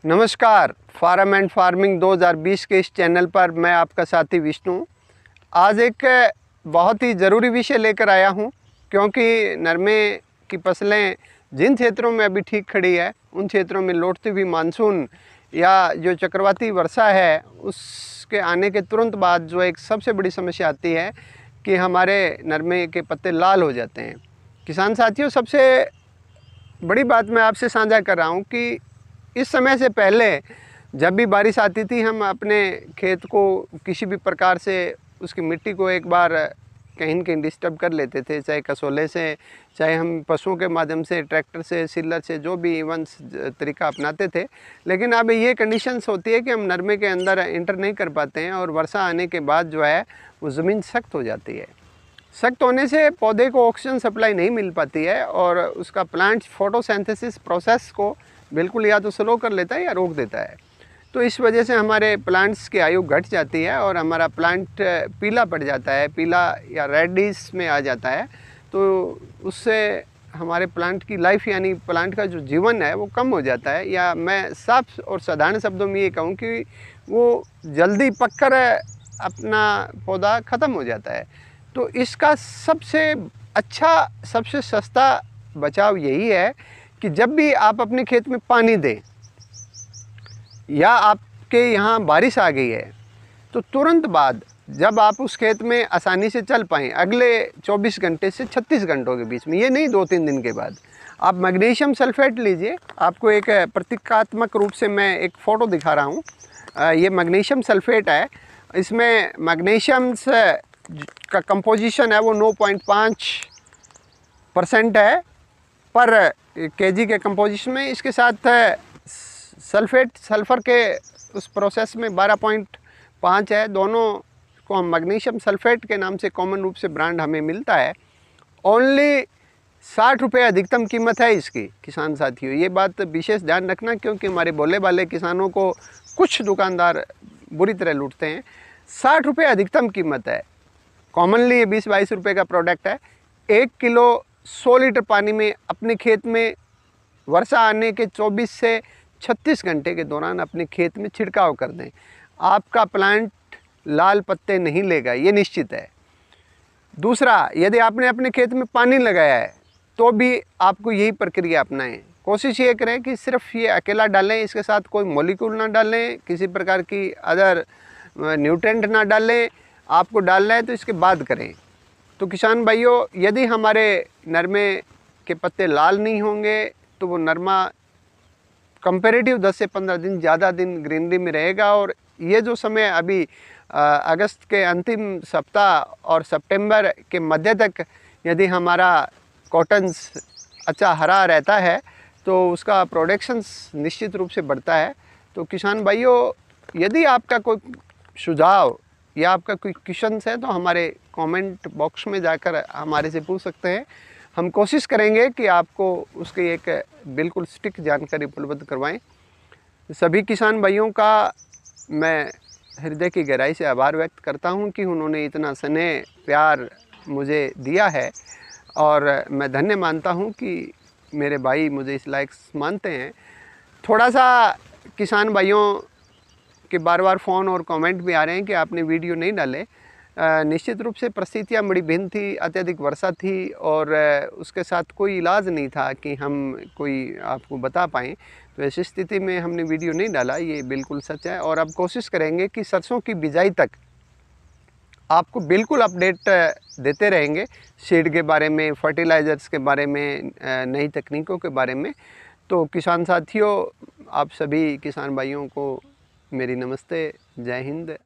नमस्कार, farm and farming 2020 के इस चैनल पर मैं आपका साथी विष्णु आज एक बहुत ही ज़रूरी विषय लेकर आया हूं, क्योंकि नरमे की फसलें जिन क्षेत्रों में अभी ठीक खड़ी है उन क्षेत्रों में लौटती हुई मानसून या जो चक्रवाती वर्षा है उसके आने के तुरंत बाद जो एक सबसे बड़ी समस्या आती है कि हमारे नरमे के पत्ते लाल हो जाते हैं। किसान साथियों, सबसे बड़ी बात मैं आपसे साझा कर रहा हूं कि इस समय से पहले जब भी बारिश आती थी हम अपने खेत को किसी भी प्रकार से उसकी मिट्टी को एक बार कहीं न कहीं डिस्टर्ब कर लेते थे, चाहे कसोले से, चाहे हम पशुओं के माध्यम से, ट्रैक्टर से, सिलर से, जो भी इवन तरीका अपनाते थे। लेकिन अब ये कंडीशंस होती है कि हम नरमे के अंदर इंटर नहीं कर पाते हैं और वर्षा आने के बाद जो है वो ज़मीन सख्त हो जाती है। सख्त होने से पौधे को ऑक्सीजन सप्लाई नहीं मिल पाती है और उसका प्लांट फोटोसिंथेसिस प्रोसेस को बिल्कुल या तो स्लो कर लेता है या रोक देता है। तो इस वजह से हमारे प्लांट्स की आयु घट जाती है और हमारा प्लांट पीला पड़ जाता है, पीला या रेडिश में आ जाता है। तो उससे हमारे प्लांट की लाइफ यानी प्लांट का जो जीवन है वो कम हो जाता है, या मैं साफ और साधारण शब्दों में ये कहूँ कि वो जल्दी पककर अपना पौधा ख़त्म हो जाता है। तो इसका सबसे अच्छा, सबसे सस्ता बचाव यही है कि जब भी आप अपने खेत में पानी दें या आपके यहाँ बारिश आ गई है तो तुरंत बाद जब आप उस खेत में आसानी से चल पाएँ, अगले 24 घंटे से 36 घंटों के बीच में, ये नहीं 2-3 दिन के बाद, आप मैग्नीशियम सल्फेट लीजिए। आपको एक प्रतीकात्मक रूप से मैं एक फ़ोटो दिखा रहा हूँ। ये मैग्नीशियम सल्फेट है। इसमें मैग्नीशियम का कंपोजिशन है वो 9.5% है पर केजी के कंपोजिशन में। इसके साथ सल्फ़र के उस प्रोसेस में 12.5 है। दोनों को हम मैग्नीशियम सल्फेट के नाम से कॉमन रूप से ब्रांड हमें मिलता है। ओनली 60 रुपये अधिकतम कीमत है इसकी। किसान साथियों, ये बात विशेष ध्यान रखना, क्योंकि हमारे भोले भाले किसानों को कुछ दुकानदार बुरी तरह लूटते हैं। 60 रुपये अधिकतम कीमत है। कॉमनली ये 20-22 रुपये का प्रोडक्ट है। 1 किलो 100 लीटर पानी में अपने खेत में वर्षा आने के 24 से 36 घंटे के दौरान अपने खेत में छिड़काव कर दें। आपका प्लांट लाल पत्ते नहीं लेगा, ये निश्चित है। दूसरा, यदि आपने अपने खेत में पानी लगाया है तो भी आपको यही प्रक्रिया अपनाएं। कोशिश ये करें कि सिर्फ ये अकेला डालें, इसके साथ कोई मॉलिक्यूल ना डालें, किसी प्रकार की अदर न्यूट्रेंट ना डालें। आपको डालना है तो इसके बाद करें। तो किसान भाइयों, यदि हमारे नरमे के पत्ते लाल नहीं होंगे तो वो नरमा कंपैरेटिव 10 से 15 दिन ज़्यादा दिन ग्रीनरी में रहेगा। और ये जो समय अभी अगस्त के अंतिम सप्ताह और सितंबर के मध्य तक यदि हमारा कॉटन्स अच्छा हरा रहता है तो उसका प्रोडक्शंस निश्चित रूप से बढ़ता है। तो किसान भाइयों, यदि आपका कोई सुझाव या आपका कोई क्वेश्चन है तो हमारे कमेंट बॉक्स में जाकर हमारे से पूछ सकते हैं। हम कोशिश करेंगे कि आपको उसकी एक बिल्कुल सटीक जानकारी उपलब्ध करवाएं। सभी किसान भाइयों का मैं हृदय की गहराई से आभार व्यक्त करता हूं कि उन्होंने इतना स्नेह प्यार मुझे दिया है, और मैं धन्य मानता हूं कि मेरे भाई मुझे इस लायक मानते हैं। थोड़ा सा किसान भाइयों कि बार फ़ोन और कमेंट भी आ रहे हैं कि आपने वीडियो नहीं डाले। निश्चित रूप से परिस्थितियाँ बड़ी भिन्न थी, अत्यधिक वर्षा थी और उसके साथ कोई इलाज नहीं था कि हम कोई आपको बता पाएँ। तो ऐसी स्थिति में हमने वीडियो नहीं डाला, ये बिल्कुल सच है। और अब कोशिश करेंगे कि सरसों की बिजाई तक आपको बिल्कुल अपडेट देते रहेंगे, सीड के बारे में, फर्टिलाइज़र्स के बारे में, नई तकनीकों के बारे में। तो किसान साथियों, आप सभी किसान भाइयों को मेरी नमस्ते। जय हिंद।